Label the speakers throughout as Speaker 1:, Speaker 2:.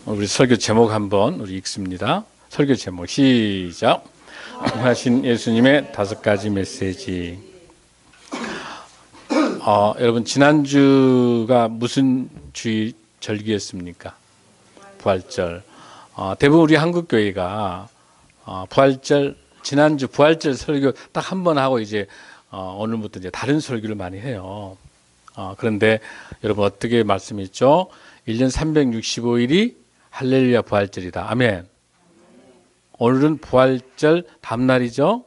Speaker 1: 우리 설교 제목 한번 우리 읽습니다. 설교 제목 시작. 하신 예수님의 5가지 메시지. 여러분 지난주가 무슨 주일 절기였습니까? 부활절. 대부분 우리 한국 교회가 부활절, 지난주 부활절 설교 딱 한 번 하고 이제 오늘부터 이제 다른 설교를 많이 해요. 그런데 여러분 어떻게 말씀했죠? 1년 365일이 할렐루야 부활절이다. 아멘. 오늘은 부활절 다음날이죠.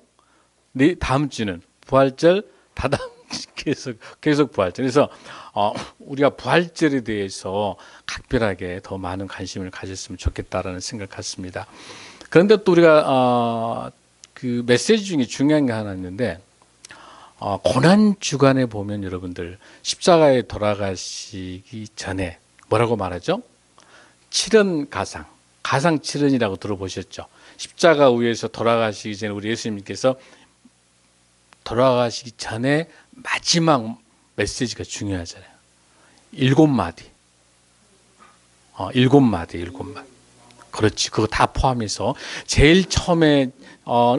Speaker 1: 네, 다음 주는 부활절 다다음 계속 부활절. 그래서 우리가 부활절에 대해서 각별하게 더 많은 관심을 가졌으면 좋겠다라는 생각 같습니다. 그런데 또 우리가 그 메시지 중에 중요한 게 하나 있는데 고난 주간에 보면 여러분들 십자가에 돌아가시기 전에 뭐라고 말하죠? 7은 가상, 가상 7은이라고 들어보셨죠? 십자가 위에서 돌아가시기 전에 우리 예수님께서 돌아가시기 전에 마지막 메시지가 중요하잖아요. 7마디. 7마디. 그렇지. 그거 다 포함해서 제일 처음에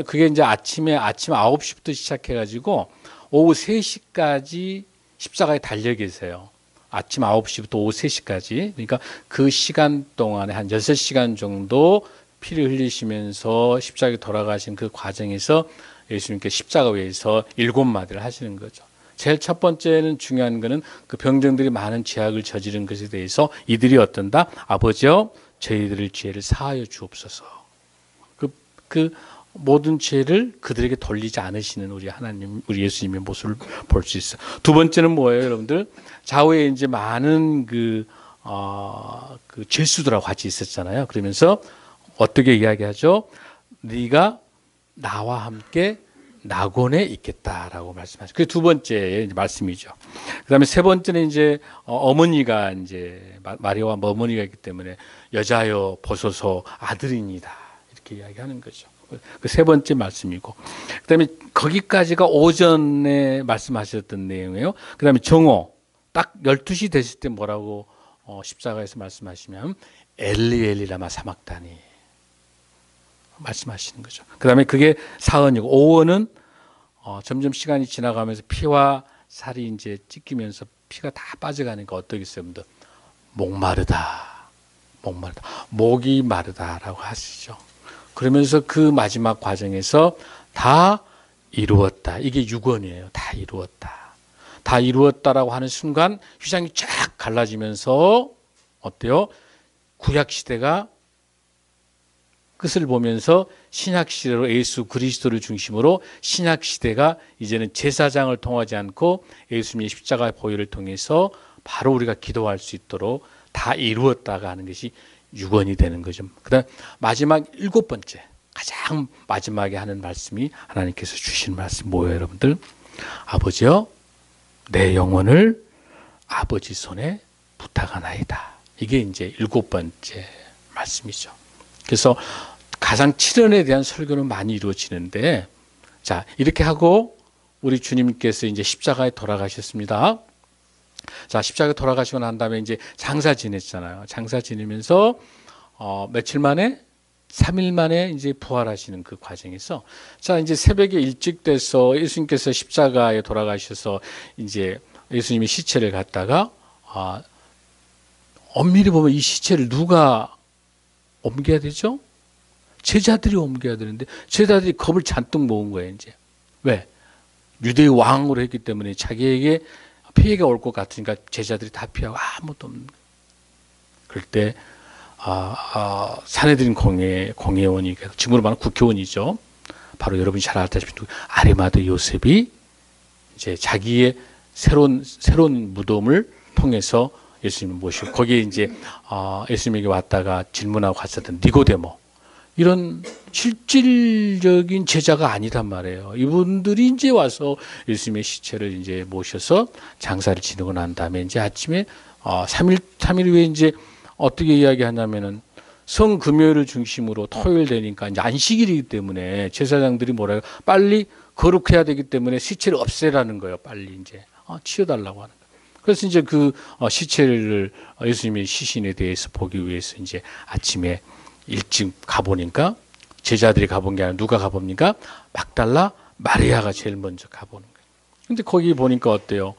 Speaker 1: 그게 이제 아침 9시부터 시작해가지고 오후 3시까지 십자가에 달려 계세요. 아침 9시부터 오후 3시까지. 그러니까 그 시간 동안에 한 6시간 정도 피를 흘리시면서 십자가에 돌아가신 그 과정에서 예수님께 십자가 위에서 7마디를 하시는 거죠. 제일 첫 번째는 중요한 거는 그 병정들이 많은 죄악을 저지른 것에 대해서 이들이 어떤다? 아버지여 저희들의 죄를 사하여 주옵소서. 그 모든 죄를 그들에게 돌리지 않으시는 우리 하나님, 우리 예수님의 모습을 볼 수 있어요. 두 번째는 뭐예요, 여러분들? 좌우에 이제 많은 그 죄수들하고 같이 있었잖아요. 그러면서 어떻게 이야기하죠? 네가 나와 함께 낙원에 있겠다라고 말씀하죠. 그게 두 번째 말씀이죠. 그다음에 세 번째는 이제 어머니가 이제 마리아와 어머니가 있기 때문에 여자여 보소서 아들이니다 이렇게 이야기하는 거죠. 그 세 번째 말씀이고, 그다음에 거기까지가 오전에 말씀하셨던 내용이에요. 그다음에 정오 딱 12시 됐을 때 뭐라고 십자가에서 말씀하시면 엘리 엘리 라마 사막다니 말씀하시는 거죠. 그다음에 그게 사언이고, 오언은 점점 시간이 지나가면서 피와 살이 이제 찢기면서 피가 다 빠져가니까 어떠겠어요, 여러분들? 목마르다, 목이 마르다라고 하시죠. 그러면서 그 마지막 과정에서 다 이루었다. 이게 6언이에요. 다 이루었다. 다 이루었다라고 하는 순간 휘장이 쫙 갈라지면서 어때요? 구약 시대가 끝을 보면서 신약 시대로 예수 그리스도를 중심으로 신약 시대가 이제는 제사장을 통하지 않고 예수님의 십자가의 보혈을 통해서 바로 우리가 기도할 수 있도록 다 이루었다가 하는 것이 6언이 되는 거죠. 그다음 마지막 7번째, 가장 마지막에 하는 말씀이 하나님께서 주신 말씀 뭐예요, 여러분들? 아버지여, 내 영혼을 아버지 손에 부탁하나이다. 이게 이제 7번째 말씀이죠. 그래서 가상 7언에 대한 설교는 많이 이루어지는데, 자, 이렇게 하고 우리 주님께서 이제 십자가에 돌아가셨습니다. 자, 십자가에 돌아가시고 난 다음에 이제 장사 지냈잖아요. 장사 지내면서 며칠 만에 3일 만에 이제 부활하시는 그 과정에서, 자, 이제 새벽에 일찍 돼서 예수님께서 십자가에 돌아가셔서 이제 예수님이 시체를 갖다가 엄밀히 보면 이 시체를 누가 옮겨야 되죠? 제자들이 옮겨야 되는데 제자들이 겁을 잔뜩 먹은 거예요. 이제 왜? 유대의 왕으로 했기 때문에 자기에게 피해가 올 것 같으니까 제자들이 다 피하고 아무것도 없는 거예요. 그럴 때 산헤드린 공회원이, 지금으로 말하면 국회의원이죠. 바로 여러분이 잘 알다시피 아리마대 요셉이 이제 자기의 새로운 무덤을 통해서 예수님을 모시고, 거기에 이제 예수님에게 왔다가 질문하고 갔었던 니고데모, 이런 실질적인 제자가 아니단 말이에요. 이분들이 이제 와서 예수님의 시체를 이제 모셔서 장사를 지내고 난 다음에 이제 아침에 3일 후에 이제 어떻게 이야기하냐면은 성금요일을 중심으로 토요일 되니까 이제 안식일이기 때문에 제사장들이 뭐라 해요? 빨리 거룩해야 되기 때문에 시체를 없애라는 거예요. 빨리 이제 치워달라고 하는 거예요. 그래서 이제 그 시체를 예수님의 시신에 대해서 보기 위해서 이제 아침에 일찍 가보니까 제자들이 가본 게 아니라 누가 가봅니까? 막달라 마리아가 제일 먼저 가보는 거예요. 근데 거기 보니까 어때요?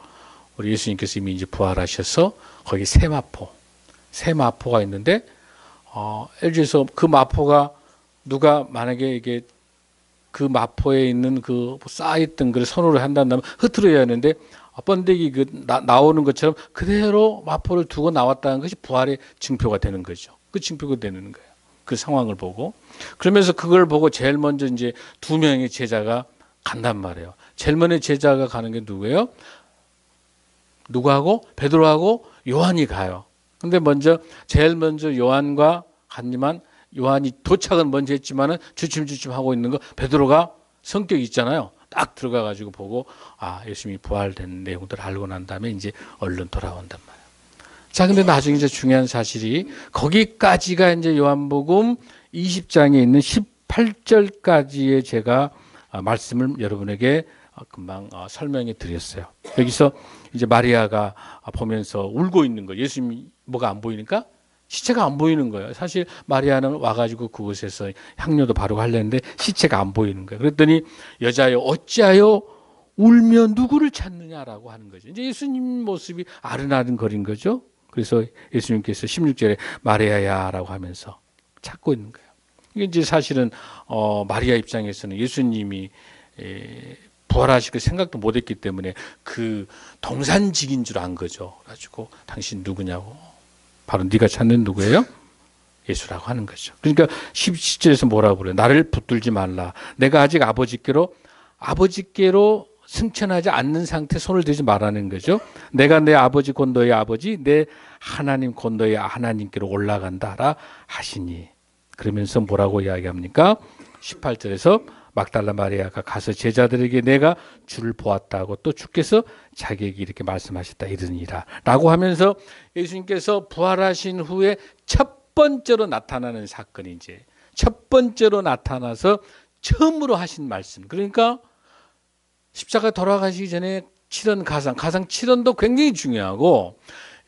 Speaker 1: 우리 예수님께서 이미 이제 부활하셔서 거기 새 마포가 있는데 예를 들어서 그 마포가 누가 만약에 이게 그 마포에 있는 그 쌓여있던 걸 선호를 한다면 흐트러야 하는데 번데기 나오는 것처럼 그대로 마포를 두고 나왔다는 것이 부활의 증표가 되는 거죠. 그 증표가 되는 거예요. 그 상황을 보고. 그러면서 그걸 보고 제일 먼저 이제 두 명의 제자가 간단 말이에요. 제일 먼저 제자가 가는 게 누구예요? 누구하고? 베드로하고 요한이 가요. 근데 제일 먼저 요한과 갔지만 요한이 도착은 먼저 했지만은 주춤주춤 하고 있는 거 베드로가 성격이 있잖아요. 딱 들어가 가지고 보고 예수님이 부활된 내용들을 알고 난 다음에 이제 얼른 돌아온단 말이에요. 자, 근데 나중에 이제 중요한 사실이 거기까지가 이제 요한복음 20장에 있는 18절까지의 제가 말씀을 여러분에게 금방 설명해 드렸어요. 여기서 이제 마리아가 보면서 울고 있는 거예요. 예수님이 뭐가 안 보이니까 시체가 안 보이는 거예요. 사실 마리아는 와가지고 그곳에서 향료도 바르고 하려는데 시체가 안 보이는 거예요. 그랬더니 여자여 어찌하여 울며 누구를 찾느냐라고 하는 거죠. 이제 예수님 모습이 아른아른거린 거죠. 그래서 예수님께서 16절에 마리아야라고 하면서 찾고 있는 거예요. 이게 이제 사실은 마리아 입장에서는 예수님이 부활하시고 생각도 못했기 때문에 그 동산직인 줄 안 거죠. 그래가지고 당신 누구냐고. 바로 네가 찾는 누구예요? 예수라고 하는 거죠. 그러니까 17절에서 뭐라고 그래요? 나를 붙들지 말라. 내가 아직 아버지께로 승천하지 않는 상태 손을 대지 말라는 거죠. 내가 내 아버지 곧 너의 아버지, 내 하나님 곧 너의 하나님께로 올라간다라 하시니. 그러면서 뭐라고 이야기합니까? 18절에서 막달라 마리아가 가서 제자들에게 내가 주를 보았다고 또 주께서 자기에게 이렇게 말씀하셨다 이러니라 라고 하면서 예수님께서 부활하신 후에 첫 번째로 나타나는 사건이 이제 첫 번째로 나타나서 처음으로 하신 말씀. 그러니까 십자가 돌아가시기 전에 치른 가상 7원도 굉장히 중요하고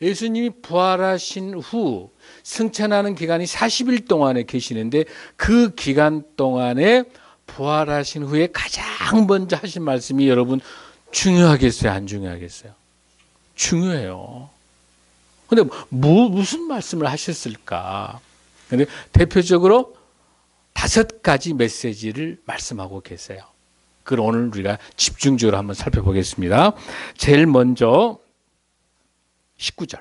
Speaker 1: 예수님이 부활하신 후 승천하는 기간이 40일 동안에 계시는데 그 기간 동안에 부활하신 후에 가장 먼저 하신 말씀이 여러분 중요하겠어요? 안 중요하겠어요? 중요해요. 근데 무슨 말씀을 하셨을까? 근데 대표적으로 5가지 메시지를 말씀하고 계세요. 그걸 오늘 우리가 집중적으로 한번 살펴보겠습니다. 제일 먼저 19절.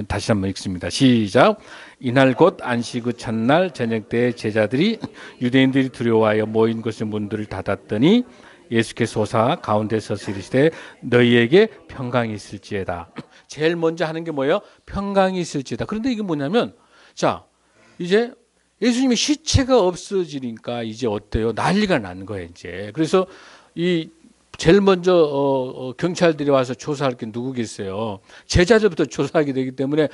Speaker 1: 다시 한번 읽습니다. 시작. 이날 곧 안식의 첫날 저녁 때 제자들이 유대인들이 두려워하여 모인 곳의 문들을 닫았더니 예수께서 오사 가운데 서서 이르시되 너희에게 평강이 있을지어다. 제일 먼저 하는 게 뭐예요? 평강이 있을지어다. 그런데 이게 뭐냐면 자 이제 예수님의 시체가 없어지니까 이제 어때요? 난리가 난 거예요 이제. 그래서 이 제일 먼저 경찰들이 와서 조사할 게 누구겠어요? 제자들부터 조사하게 되기 때문에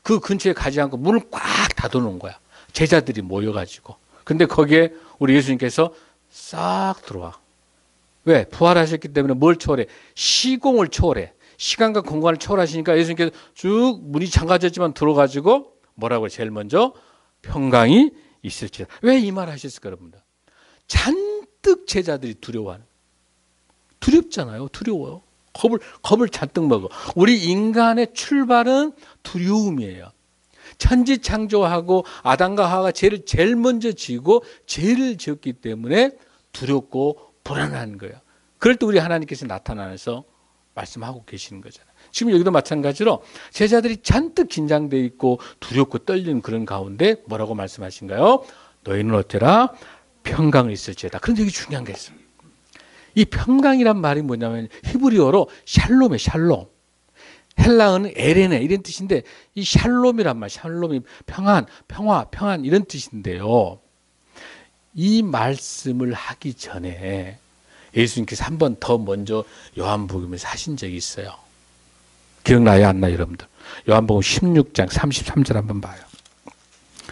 Speaker 1: 그 근처에 가지 않고 문을 꽉 닫아놓은 거야. 제자들이 모여가지고. 근데 거기에 우리 예수님께서 싹 들어와. 왜? 부활하셨기 때문에 뭘 초월해? 시공을 초월해. 시간과 공간을 초월하시니까 예수님께서 쭉 문이 잠가졌지만 들어가지고 뭐라고 제일 먼저 평강이 있을지어다. 왜 이 말 하셨을까 여러분들? 잔뜩 제자들이 두려워하는. 두렵잖아요. 두려워요. 겁을 잔뜩 먹어. 우리 인간의 출발은 두려움이에요. 천지 창조하고 아담과 하와가 죄를 제일 먼저 지고 죄를 지었기 때문에 두렵고 불안한 거예요. 그럴 때 우리 하나님께서 나타나서 말씀하고 계시는 거잖아요. 지금 여기도 마찬가지로 제자들이 잔뜩 긴장되어 있고 두렵고 떨리는 그런 가운데 뭐라고 말씀하신가요? 너희는 어쩌라? 평강을 있을지어다. 그런데 여기 중요한 게 있어요. 이 평강이란 말이 뭐냐면 히브리어로 샬롬이에요. 샬롬. 헬라어는 에레네 이런 뜻인데 이 샬롬이란 말, 샬롬이 평안, 평화, 평안 이런 뜻인데요. 이 말씀을 하기 전에 예수님께서 한 번 더 먼저 요한복음에서 하신 적이 있어요. 기억나요? 안 나요, 여러분들? 요한복음 16장 33절 한번 봐요.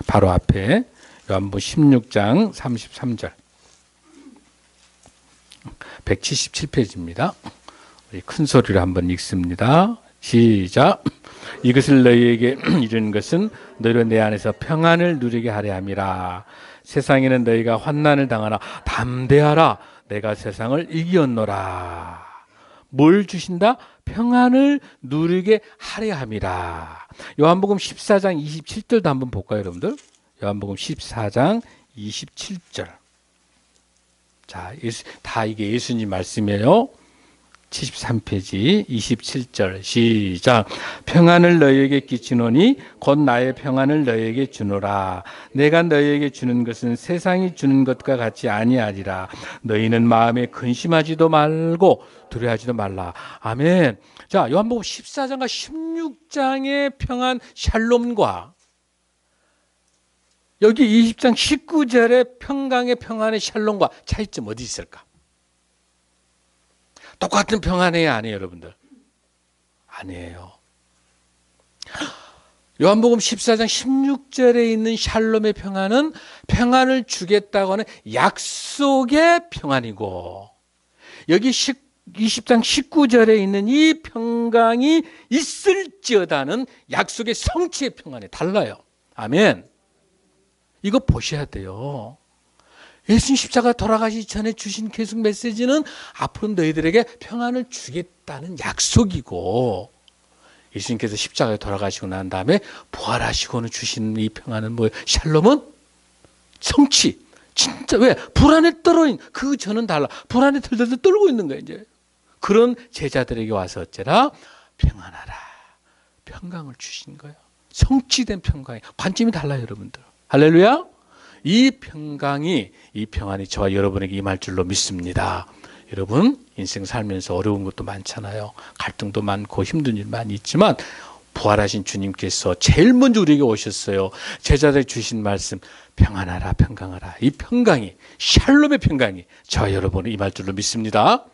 Speaker 1: 바로 앞에 요한복음 16장 33절. 177페이지입니다. 우리 큰 소리로 한번 읽습니다. 시작. 이것을 너희에게 이르는 것은 너희로 내 안에서 평안을 누리게 하려 함이라. 세상에는 너희가 환난을 당하나 담대하라. 내가 세상을 이겼노라. 뭘 주신다? 평안을 누리게 하려 함이라. 요한복음 14장 27절도 한번 볼까요, 여러분들? 요한복음 14장 27절. 자, 다 이게 예수님 말씀이에요. 73페이지 27절 시작. 평안을 너희에게 끼치노니 곧 나의 평안을 너희에게 주노라. 내가 너희에게 주는 것은 세상이 주는 것과 같이 아니하리라. 너희는 마음에 근심하지도 말고 두려워하지도 말라. 아멘. 자, 요한복음 14장과 16장의 평안 샬롬과 여기 20장 19절의 평강의 평안의 샬롬과 차이점 어디 있을까? 똑같은 평안이에요, 아니에요, 여러분들? 아니에요. 요한복음 14장 16절에 있는 샬롬의 평안은 평안을 주겠다고 하는 약속의 평안이고, 여기 20장 19절에 있는 이 평강이 있을지어다는 약속의 성취의 평안이 달라요. 아멘. 이거 보셔야 돼요. 예수님 십자가 돌아가시기 전에 주신 계속 메시지는 앞으로 너희들에게 평안을 주겠다는 약속이고, 예수님께서 십자가에 돌아가시고 난 다음에 부활하시고는 주신 이 평안은 뭐예요? 샬롬은 성취. 진짜 왜? 불안에 떨어인 그 전은 달라. 불안에 덜덜 떨고 있는 거예요, 이제. 그런 제자들에게 와서 어째라? 평안하라. 평강을 주신 거예요. 성취된 평강이. 관점이 달라요, 여러분들. 할렐루야. 이 평강이, 이 평안이 저와 여러분에게 임할 줄로 믿습니다. 여러분, 인생 살면서 어려운 것도 많잖아요. 갈등도 많고 힘든 일 많이 있지만 부활하신 주님께서 제일 먼저 우리에게 오셨어요. 제자들에게 주신 말씀, 평안하라, 평강하라. 이 평강이, 샬롬의 평강이 저와 여러분에게 임할 줄로 믿습니다.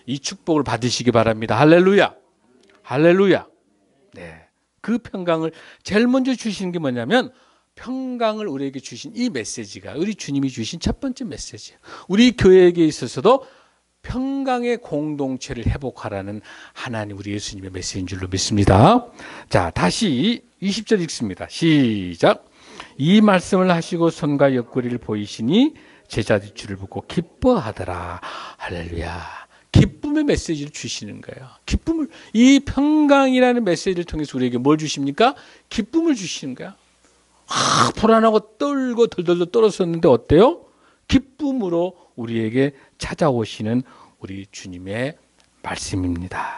Speaker 1: 이 축복을 받으시기 바랍니다. 할렐루야. 할렐루야. 네. 그 평강을 제일 먼저 주시는 게 뭐냐면, 평강을 우리에게 주신 이 메시지가 우리 주님이 주신 첫 번째 메시지예요. 우리 교회에게 있어서도 평강의 공동체를 회복하라는 하나님 우리 예수님의 메시지인 줄로 믿습니다. 자, 다시 20절 읽습니다. 시작. 이 말씀을 하시고 손과 옆구리를 보이시니 제자들이 주를 보고 기뻐하더라. 할렐루야. 기쁨의 메시지를 주시는 거예요. 기쁨을, 이 평강이라는 메시지를 통해서 우리에게 뭘 주십니까? 기쁨을 주시는 거야. 불안하고 떨고 덜덜 떨었었는데 어때요? 기쁨으로 우리에게 찾아오시는 우리 주님의 말씀입니다.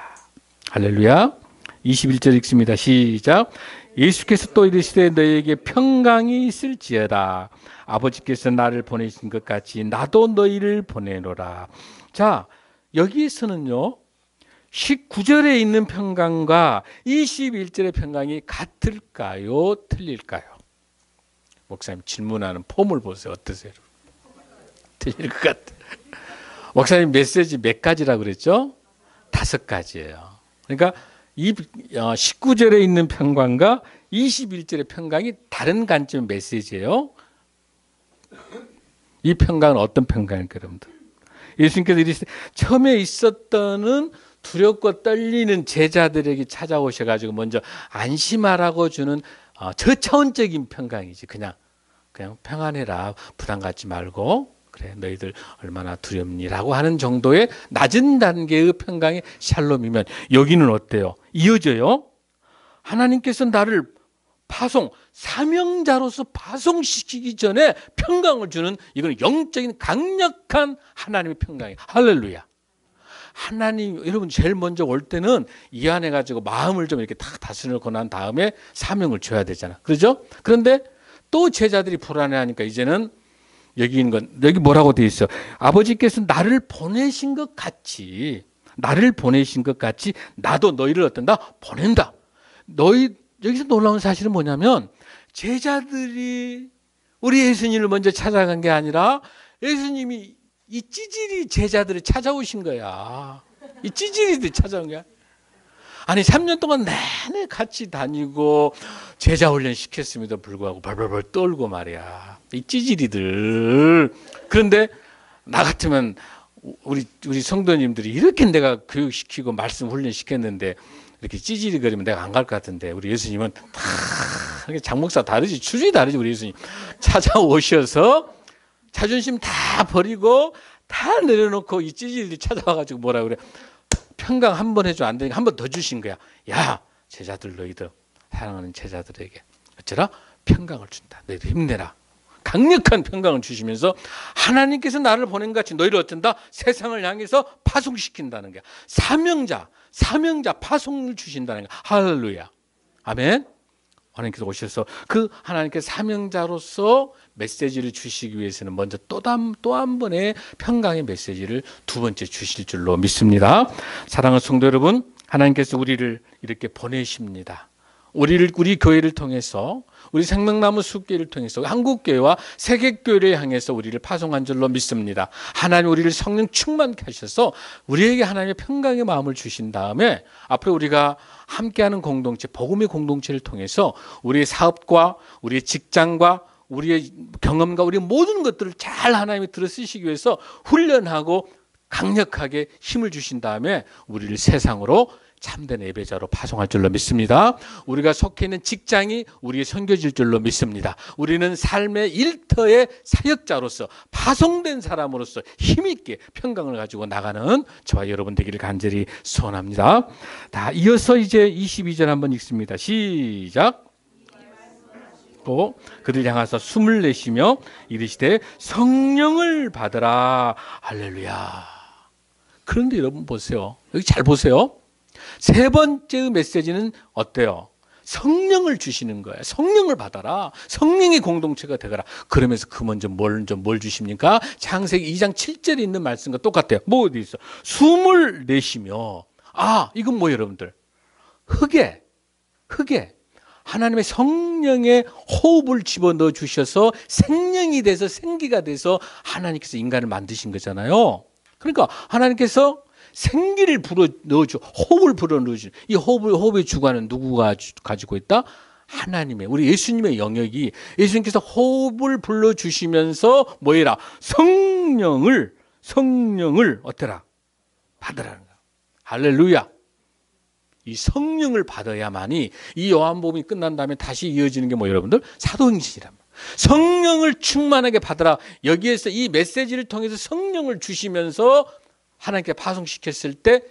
Speaker 1: 할렐루야. 21절 읽습니다. 시작. 예수께서 또 이르시되 너희에게 평강이 있을지어다. 아버지께서 나를 보내신 것 같이 나도 너희를 보내노라. 자, 여기에서는요, 19절에 있는 평강과 21절의 평강이 같을까요? 틀릴까요? 목사님 질문하는 폼을 보세요. 어떠세요? 틀릴 것 같아요. 목사님 메시지 몇 가지라고 그랬죠? 5가지예요. 그러니까 이 19절에 있는 평강과 21절의 평강이 다른 관점의 메시지예요. 이 평강은 어떤 평강일까요, 여러분들? 예수님께서 이르시되 처음에 있었던 두렵고 떨리는 제자들에게 찾아오셔가지고 먼저 안심하라고 주는 저차원적인 평강이지. 그냥 평안해라. 부담 갖지 말고. 그래, 너희들 얼마나 두렵니라고 하는 정도의 낮은 단계의 평강의 샬롬이면 여기는 어때요? 이어져요. 하나님께서 나를 사명자로서 파송시키기 전에 평강을 주는, 이건 영적인 강력한 하나님의 평강이에요. 할렐루야. 하나님, 여러분 제일 먼저 올 때는 이완해가지고 마음을 좀 이렇게 딱 다스리고 난 다음에 사명을 줘야 되잖아. 그렇죠? 그런데 또 제자들이 불안해하니까 이제는 여기 뭐라고 되어 있어? 아버지께서 나를 보내신 것 같이 나도 너희를 어떤다? 보낸다. 여기서 놀라운 사실은 뭐냐면, 제자들이 우리 예수님을 먼저 찾아간 게 아니라 예수님이 이 찌질이 제자들을 찾아오신 거야. 이 찌질이들이 찾아온 거야. 아니 3년 동안 내내 같이 다니고 제자 훈련 시켰음에도 불구하고 벌벌벌 떨고 말이야. 이 찌질이들. 그런데 나 같으면 우리 성도님들이 이렇게 내가 교육시키고 말씀 훈련 시켰는데 이렇게 찌질이거리면 내가 안 갈 것 같은데, 우리 예수님은 다 장목사 다르지, 주주이 다르지. 우리 예수님 찾아오셔서 자존심 다 버리고 다 내려놓고 이 찌질이 찾아와가지고 뭐라 그래, 평강 한 번 해줘. 안 되니까 한 번 더 주신 거야. 야, 제자들, 너희들 사랑하는 제자들에게 어쩌라? 평강을 준다. 너희들 힘내라. 강력한 평강을 주시면서 하나님께서 나를 보낸 것 같이 너희를 어쩐다? 세상을 향해서 파송시킨다는 거야. 사명자 파송을 주신다는 거야. 할렐루야. 아멘. 하나님께서 오셔서 그 하나님께 사명자로서 메시지를 주시기 위해서는 먼저 또 한 번의 평강의 메시지를 두 번째 주실 줄로 믿습니다. 사랑하는 성도 여러분, 하나님께서 우리를 이렇게 보내십니다. 우리 교회를 통해서, 우리 생명나무 숲교회를 통해서 한국교회와 세계교회를 향해서 우리를 파송한 줄로 믿습니다. 하나님 우리를 성령 충만케 하셔서 우리에게 하나님의 평강의 마음을 주신 다음에 앞으로 우리가 함께하는 공동체, 복음의 공동체를 통해서 우리의 사업과 우리의 직장과 우리의 경험과 우리의 모든 것들을 잘 하나님이 들어 쓰시기 위해서 훈련하고 강력하게 힘을 주신 다음에 우리를 세상으로 참된 예배자로 파송할 줄로 믿습니다. 우리가 속해 있는 직장이 우리의 선교질 줄로 믿습니다. 우리는 삶의 일터의 사역자로서 파송된 사람으로서 힘있게 평강을 가지고 나가는 저와 여러분 되기를 간절히 소원합니다. 다 이어서 이제 22절 한번 읽습니다. 시작. 그들 향하사 숨을 내쉬며 이르시되 성령을 받으라. 할렐루야. 그런데 여러분 보세요. 여기 잘 보세요. 세 번째 메시지는 어때요? 성령을 주시는 거예요. 성령을 받아라. 성령의 공동체가 되거라. 그러면서 그 먼저 뭘 주십니까? 창세기 2장 7절에 있는 말씀과 똑같아요. 뭐 어디 있어? 숨을 내쉬며. 이건 뭐예요, 여러분들? 흙에 하나님의 성령의 호흡을 집어넣어 주셔서 생명이 돼서 생기가 돼서 하나님께서 인간을 만드신 거잖아요. 그러니까 하나님께서 생기를 불어 넣어줘, 호흡을 불어 넣어줘. 이 호흡의 주관은 누구가 가지고 있다? 하나님의, 우리 예수님의 영역이, 예수님께서 호흡을 불러 주시면서 뭐해라? 성령을 어때라? 받으라는 거야. 할렐루야. 이 성령을 받아야만이 이 요한복음이 끝난 다음에 다시 이어지는 게 뭐예요, 여러분들? 사도행전이란 말이에요. 성령을 충만하게 받으라. 여기에서 이 메시지를 통해서 성령을 주시면서 하나님께 파송시켰을 때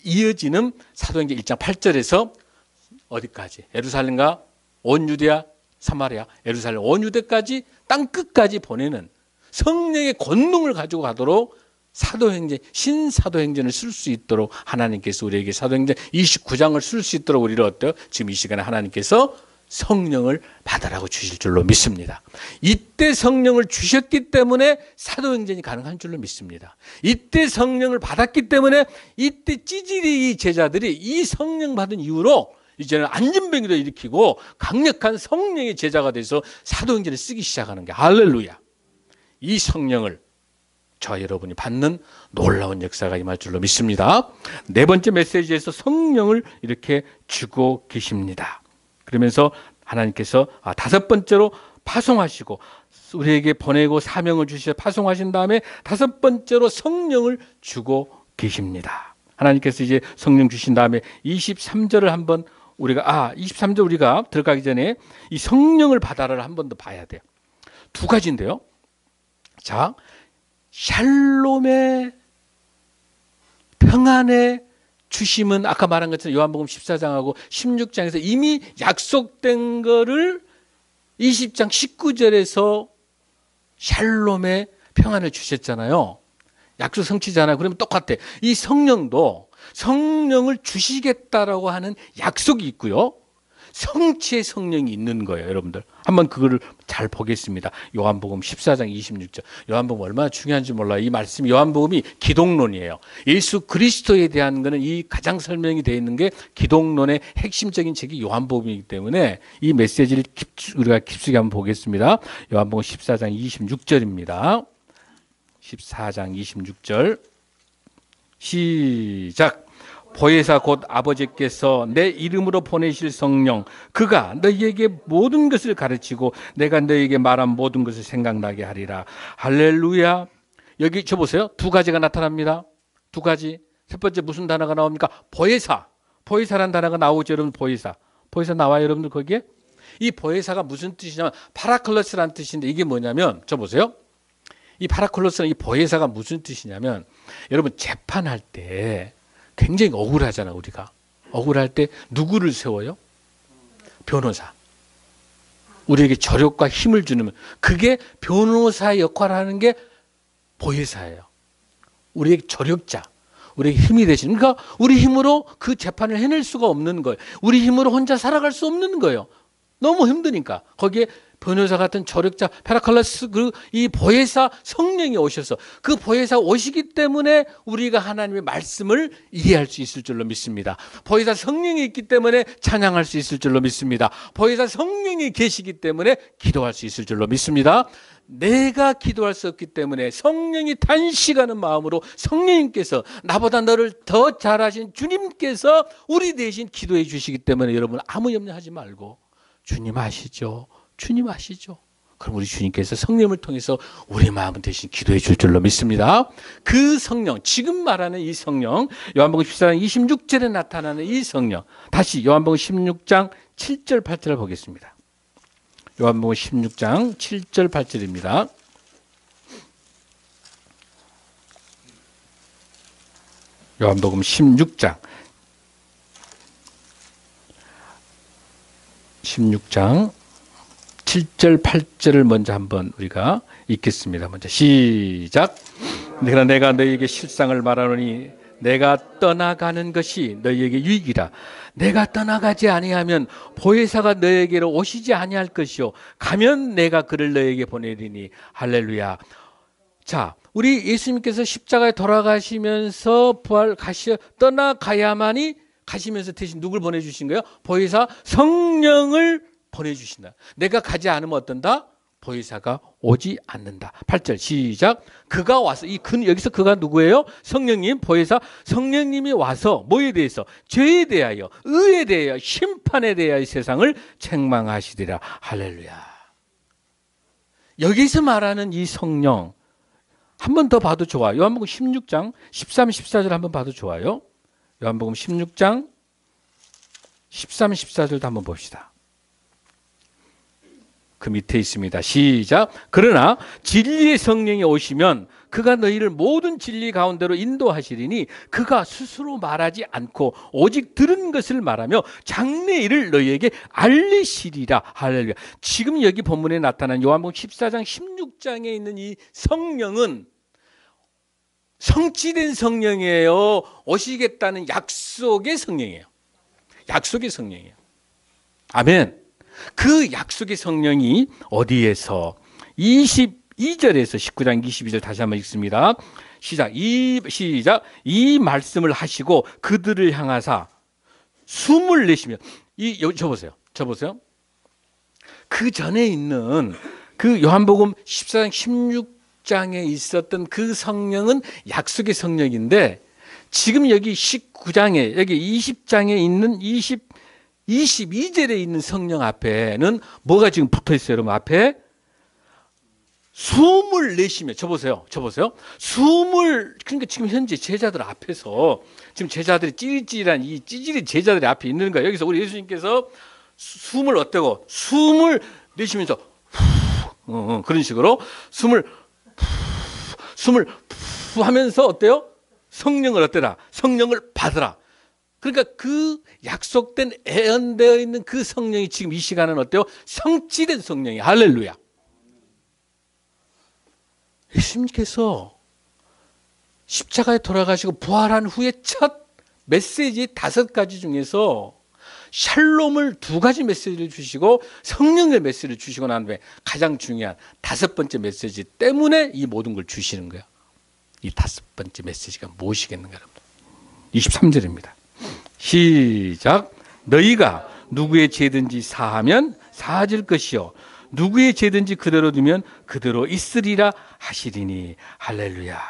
Speaker 1: 이어지는 사도행전 1장 8절에서 어디까지? 예루살렘과 온 유대야, 사마리아, 예루살렘 온 유대까지 땅 끝까지 보내는 성령의 권능을 가지고 가도록 사도행전, 신사도행전을 쓸 수 있도록 하나님께서 우리에게 사도행전 29장을 쓸 수 있도록 우리를 어때요? 지금 이 시간에 하나님께서 성령을 받으라고 주실 줄로 믿습니다. 이때 성령을 주셨기 때문에 사도행전이 가능한 줄로 믿습니다. 이때 성령을 받았기 때문에 이때 찌질이 제자들이 이 성령 받은 이후로 이제는 안전병기도 일으키고 강력한 성령의 제자가 돼서 사도행전을 쓰기 시작하는 게, 할렐루야. 이 성령을 저 여러분이 받는 놀라운 역사가 임할 줄로 믿습니다. 네 번째 메시지에서 성령을 이렇게 주고 계십니다. 그러면서 하나님께서 다섯 번째로 파송하시고 우리에게 보내고 사명을 주셔서 파송하신 다음에 다섯 번째로 성령을 주고 계십니다. 하나님께서 이제 성령 주신 다음에 23절을 한번 우리가 23절 우리가 들어가기 전에 이 성령을 받아라를 한 번 더 봐야 돼요. 두 가지인데요. 자, 샬롬의 평안의 주심은 아까 말한 것처럼 요한복음 14장하고 16장에서 이미 약속된 거를 20장 19절에서 샬롬의 평안을 주셨잖아요. 약속 성취잖아요. 그러면 똑같아. 이 성령도 성령을 주시겠다라고 하는 약속이 있고요. 성취의 성령이 있는 거예요, 여러분들. 한번 그거를 잘 보겠습니다. 요한복음 14장 26절. 요한복음 얼마나 중요한지 몰라요. 이 말씀이 요한복음이 기독론이에요. 예수 그리스도에 대한 거는 이 가장 설명이 되어 있는 게 기독론의 핵심적인 책이 요한복음이기 때문에 이 메시지를 우리가 깊숙이 한번 보겠습니다. 요한복음 14장 26절입니다. 14장 26절 시작. 보혜사 곧 아버지께서 내 이름으로 보내실 성령 그가 너희에게 모든 것을 가르치고 내가 너희에게 말한 모든 것을 생각나게 하리라. 할렐루야. 여기 저 보세요. 두 가지가 나타납니다. 두 가지. 첫 번째 무슨 단어가 나옵니까? 보혜사. 보혜사라는 단어가 나오죠. 여러분 보혜사. 보혜사 나와요 여러분들 거기에? 이 보혜사가 무슨 뜻이냐면 파라클로스라는 뜻인데 이게 뭐냐면 저 보세요. 이 파라클로스는 이 보혜사가 무슨 뜻이냐면 여러분 재판할 때 굉장히 억울하잖아 우리가. 억울할 때 누구를 세워요? 변호사. 우리에게 저력과 힘을 주는 그게 변호사의 역할을 하는 게 보혜사예요. 우리에게 저력자. 우리에게 힘이 되시는 그러니까 우리 힘으로 그 재판을 해낼 수가 없는 거예요. 우리 힘으로 혼자 살아갈 수 없는 거예요. 너무 힘드니까. 거기에 변호사 같은 저력자 파라클로스 이 보혜사 성령이 오셔서 그 보혜사 오시기 때문에 우리가 하나님의 말씀을 이해할 수 있을 줄로 믿습니다. 보혜사 성령이 있기 때문에 찬양할 수 있을 줄로 믿습니다. 보혜사 성령이 계시기 때문에 기도할 수 있을 줄로 믿습니다. 내가 기도할 수 없기 때문에 성령이 단식하는 마음으로 성령님께서 나보다 너를 더 잘하신 주님께서 우리 대신 기도해 주시기 때문에 여러분 아무 염려하지 말고 주님 아시죠? 주님 아시죠? 그럼 우리 주님께서 성령을 통해서 우리 마음 대신 기도해 줄 줄로 믿습니다. 그 성령, 지금 말하는 이 성령, 요한복음 14장 26절에 나타나는 이 성령. 다시 요한복음 16장 7절 8절을 보겠습니다. 요한복음 16장 7절 8절입니다. 요한복음 16장 7절 8절을 먼저 한번 우리가 읽겠습니다. 먼저 시작. 그러나 내가 너희에게 실상을 말하노니 내가 떠나가는 것이 너희에게 유익이라. 내가 떠나가지 아니하면 보혜사가 너희에게로 오시지 아니할 것이요 가면 내가 그를 너희에게 보내리니. 할렐루야. 자, 우리 예수님께서 십자가에 돌아가시면서 떠나가야만이 가시면서 대신 누굴 보내주신 거예요? 보혜사 성령을 보내주신다. 내가 가지 않으면 어떤다? 보혜사가 오지 않는다. 8절 시작. 그가 와서 여기서 그가 누구예요? 성령님, 보혜사 성령님이 와서 뭐에 대해서? 죄에 대하여, 의에 대하여, 심판에 대하여 세상을 책망하시리라. 할렐루야. 여기서 말하는 이 성령 한 번 더 봐도 좋아요. 요한복음 16장 13, 14절 한번 봐도 좋아요. 요한복음 16장 13, 14절도 한번 봅시다. 그 밑에 있습니다. 시작. 그러나 진리의 성령이 오시면 그가 너희를 모든 진리 가운데로 인도하시리니 그가 스스로 말하지 않고 오직 들은 것을 말하며 장래 일을 너희에게 알리시리라. 할렐루야. 지금 여기 본문에 나타난 요한복음 14장 16장에 있는 이 성령은 성취된 성령이에요. 오시겠다는 약속의 성령이에요. 약속의 성령이에요. 아멘. 그 약속의 성령이 어디에서 22절에서 19장 22절 다시 한번 읽습니다. 시작. 이 말씀을 하시고 그들을 향하사 숨을 내쉬며 저 보세요. 그 전에 있는 그 요한복음 14장 16장에 있었던 그 성령은 약속의 성령인데 지금 여기 19장에 여기 20장에 있는 22절에 있는 성령 앞에는 뭐가 지금 붙어 있어요, 여러분? 앞에 숨을 내쉬며, 저 보세요. 그러니까 지금 현재 제자들 앞에서 지금 제자들이 찌릿찌릿한 이 찌질이 제자들이 앞에 있는 거예요. 여기서 우리 예수님께서 숨을 어때고? 숨을 내쉬면서 그런 식으로 숨을 하면서 어때요? 성령을 어때라? 성령을 받으라. 그러니까 그 약속된 애언되어 있는 그 성령이 지금 이 시간은 어때요? 성취된 성령이. 할렐루야. 예수님께서 십자가에 돌아가시고 부활한 후에 첫 메시지 5가지 중에서 샬롬을 2가지 메시지를 주시고 성령의 메시지를 주시고 난 후에 가장 중요한 5번째 메시지 때문에 이 모든 걸 주시는 거예요. 이 5번째 메시지가 무엇이겠는가 여러분? 23절입니다. 시작. 너희가 누구의 죄든지 사하면 사하질 것이요 누구의 죄든지 그대로 두면 그대로 있으리라 하시리니. 할렐루야.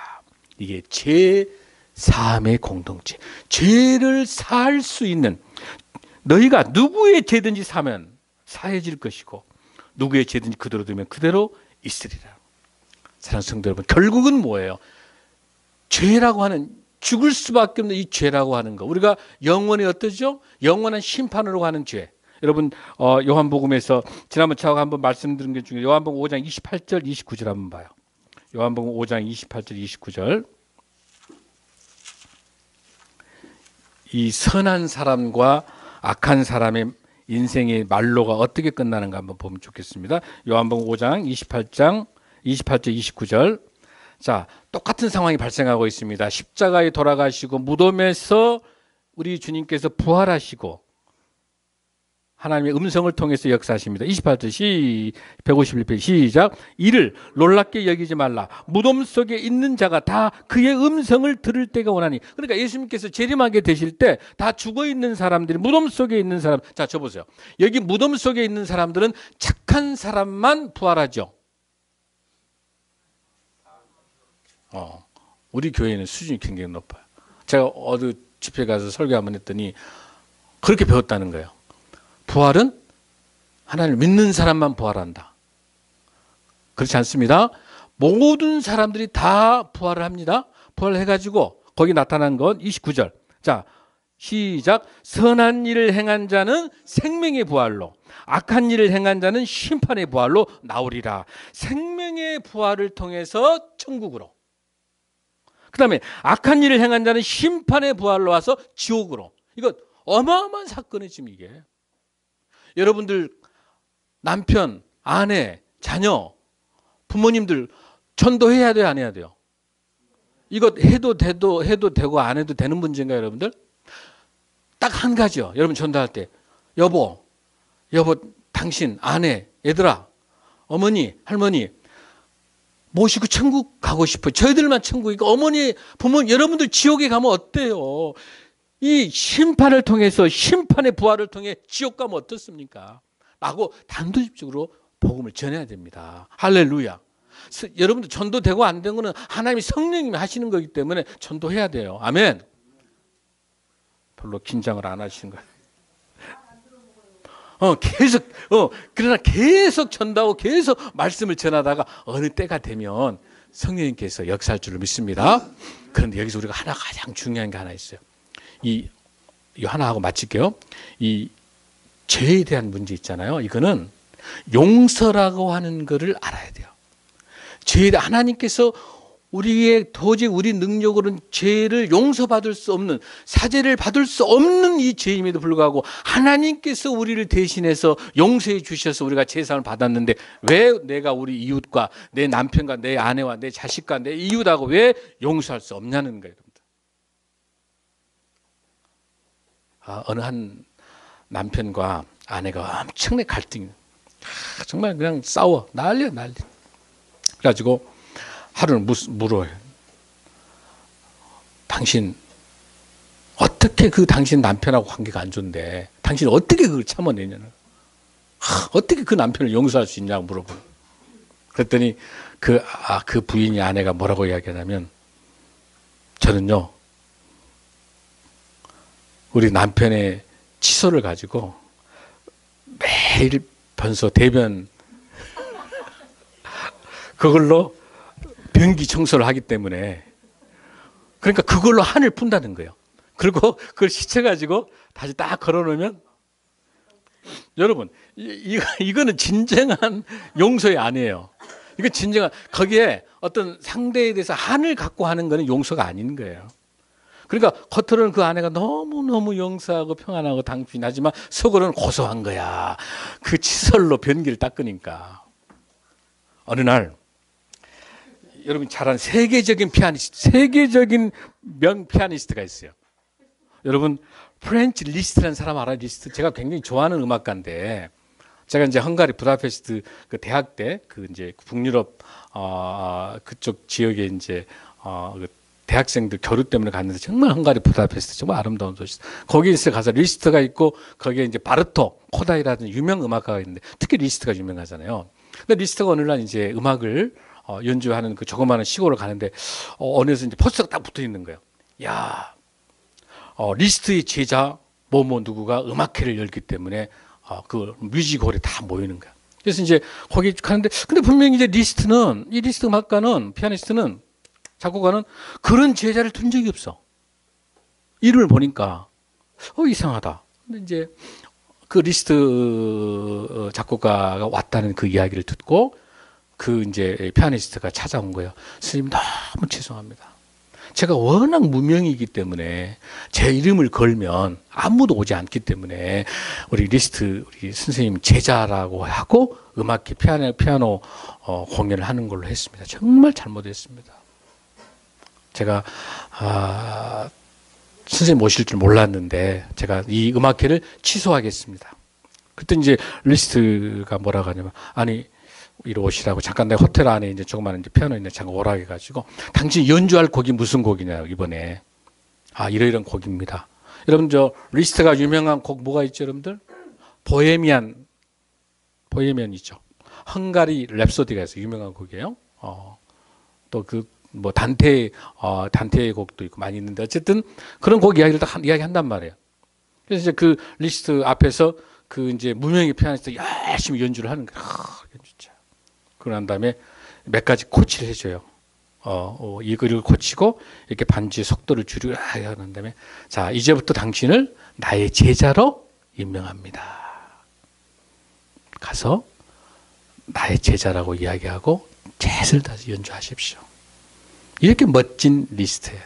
Speaker 1: 이게 죄 사함의 공동체. 죄를 사할 수 있는, 너희가 누구의 죄든지 사면 사해질 것이고 누구의 죄든지 그대로 두면 그대로 있으리라. 사랑하는 성도 여러분, 결국은 뭐예요? 죄라고 하는, 죽을 수밖에 없는 이 죄라고 하는 거, 우리가 영원히 어떠죠? 영원한 심판으로 가는 죄. 여러분 요한복음에서 지난번 제가 한번 말씀드린 것 중에 요한복음 5장 28절 29절 한번 봐요. 요한복음 5장 28절 29절. 이 선한 사람과 악한 사람의 인생의 말로가 어떻게 끝나는가 한번 보면 좋겠습니다. 요한복음 5장 28절 29절. 자, 똑같은 상황이 발생하고 있습니다. 십자가에 돌아가시고 무덤에서 우리 주님께서 부활하시고 하나님의 음성을 통해서 역사하십니다. 28절 151편 시작. 이를 놀랍게 여기지 말라. 무덤 속에 있는 자가 다 그의 음성을 들을 때가 오나니. 그러니까 예수님께서 재림하게 되실 때 다 죽어 있는 사람들이, 무덤 속에 있는 사람, 자, 저 보세요. 여기 무덤 속에 있는 사람들은 착한 사람만 부활하죠. 우리 교회는 수준이 굉장히 높아요. 제가 어느 집회 가서 설교 한번 했더니 그렇게 배웠다는 거예요. 부활은 하나님을 믿는 사람만 부활한다. 그렇지 않습니다. 모든 사람들이 다 부활을 합니다. 부활해가지고 거기 나타난 건 29절. 자, 시작. 선한 일을 행한 자는 생명의 부활로, 악한 일을 행한 자는 심판의 부활로 나오리라. 생명의 부활을 통해서 천국으로, 그 다음에 악한 일을 행한 자는 심판의 부활로 와서 지옥으로. 이거 어마어마한 사건이에요 지금 이게. 여러분들 남편, 아내, 자녀, 부모님들 전도해야 돼요, 안 해야 돼요? 이거 해도 되고 안 해도 되는 문제인가요, 여러분들? 딱 한 가지요. 여러분 전도할 때, 여보, 당신, 아내, 얘들아, 어머니, 할머니 모시고 천국 가고 싶어요. 저희들만 천국이고 어머니, 부모님, 여러분들 지옥에 가면 어때요? 이 심판을 통해서, 심판의 부활을 통해 지옥 가면 어떻습니까? 라고 단도직입적으로 복음을 전해야 됩니다. 할렐루야. 여러분들 전도되고 안 된 거는 하나님이 성령님이 하시는 거기 때문에 전도해야 돼요. 아멘. 별로 긴장을 안 하시는 거예요. 그러나 계속 전도하고 계속 말씀을 전하다가 어느 때가 되면 성령님께서 역사할 줄을 믿습니다. 그런데 여기서 우리가 가장 중요한 게 하나 있어요. 이 하나 하고 마칠게요. 이 죄에 대한 문제 있잖아요. 이거는 용서라고 하는 것을 알아야 돼요. 죄에 대해 하나님께서 우리의 도저히 우리 능력으로는 죄를 용서받을 수 없는, 사죄를 받을 수 없는 이 죄임에도 불구하고 하나님께서 우리를 대신해서 용서해 주셔서 우리가 제사를 받았는데 왜 내가 우리 이웃과 내 남편과 내 아내와 내 자식과 내 이웃하고 왜 용서할 수 없냐는 거예요. 어느 한 남편과 아내가 엄청나게 갈등이, 정말 그냥 싸워, 난리. 그래가지고 하루는 물어요. 당신 어떻게 당신 남편하고 관계가 안 좋은데 당신 어떻게 그걸 참아내냐는, 어떻게 그 남편을 용서할 수 있냐고 물어보고. 그랬더니 그 부인이, 아내가 뭐라고 이야기하냐면, 저는요 우리 남편의 칫솔을 가지고 매일 대변 그걸로 변기 청소를 하기 때문에, 그러니까 그걸로 한을 푼다는 거예요. 그리고 그걸 씻어가지고 다시 딱 걸어놓으면, 여러분 이거는 진정한 용서의 아니에요. 이거 진정한, 거기에 어떤 상대에 대해서 한을 갖고 하는 거는 용서가 아닌 거예요. 그러니까 겉으로는 그 아내가 너무너무 용서하고 평안하고 당신하지만 속으로는 고소한 거야. 그 칫솔로 변기를 닦으니까. 어느 날 여러분 잘 아는 세계적인 명 피아니스트가 있어요. 여러분 프렌치 리스트라는 사람 알아요? 리스트. 제가 굉장히 좋아하는 음악가인데, 제가 이제 헝가리 부다페스트 그 대학 때 이제 북유럽 그쪽 지역에 이제 그 대학생들 교류 때문에 갔는데, 정말 헝가리 부다페스트 정말 아름다운 도시. 거기에 가서 리스트가 있고 거기에 이제 바르토, 코다이라는 유명 음악가가 있는데, 특히 리스트가 유명하잖아요. 근데 리스트가 어느 날 이제 음악을 연주하는 그 조그마한 시골을 가는데 어느에서 이제 포스터가 딱 붙어 있는 거예요. 야, 리스트의 제자 뭐뭐 누구가 음악회를 열기 때문에 그 뮤직홀에 다 모이는 거야. 그래서 이제 거기 가는데 근데 분명히 이제 이 리스트 음악가는 피아니스트는 작곡가는 그런 제자를 둔 적이 없어. 이름을 보니까 이상하다. 근데 이제 그 리스트 작곡가가 왔다는 그 이야기를 듣고 그 이제 피아니스트가 찾아온 거예요. 스님 너무 죄송합니다. 제가 워낙 무명이기 때문에 제 이름을 걸면 아무도 오지 않기 때문에 우리 선생님 제자라고 하고 음악회 피아노 공연을 하는 걸로 했습니다. 정말 잘못했습니다. 제가 선생님 오실 줄 몰랐는데 제가 이 음악회를 취소하겠습니다. 그때 이제 리스트가 뭐라고 하냐면 아니 이리 오시라고 잠깐 내가 호텔 안에 이제 조그마한 이제 피아노 있는데 잠깐 오라고 해가지고 당신 연주할 곡이 무슨 곡이냐 이번에 이러이런 곡입니다. 여러분 저 리스트가 유명한 곡 뭐가 있죠 여러분들? 보헤미안이죠. 헝가리 랩소디가 있어요. 유명한 곡이에요. 또 그 뭐 단테의 곡도 있고 많이 있는데 어쨌든 그런 곡 이야기를 다 이야기한단 말이에요. 그래서 이제 그 리스트 앞에서 그 이제 무명의 피아니스트 열심히 연주를 하는 거예요. 연주자. 그러고 난 다음에 몇 가지 코치를 해줘요. 이거를 고치고 이렇게 반주의 속도를 줄이고 하는 다음에 자 이제부터 당신을 나의 제자로 임명합니다. 가서 나의 제자라고 이야기하고 최선을 다해서 연주하십시오. 이렇게 멋진 리스트예요.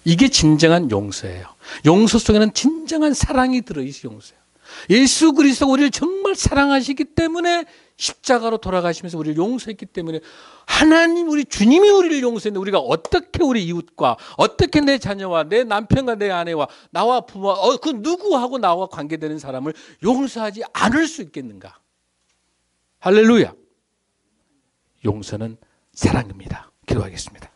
Speaker 1: 이게 진정한 용서예요. 용서 속에는 진정한 사랑이 들어있어요. 용서예요. 예수 그리스도가 우리를 정말 사랑하시기 때문에 십자가로 돌아가시면서 우리를 용서했기 때문에 하나님 우리 주님이 우리를 용서했는데 우리가 어떻게 우리 이웃과 어떻게 내 자녀와 내 남편과 내 아내와 나와 부모와 그 누구하고 나와 관계되는 사람을 용서하지 않을 수 있겠는가? 할렐루야. 용서는 사랑입니다. 기도하겠습니다.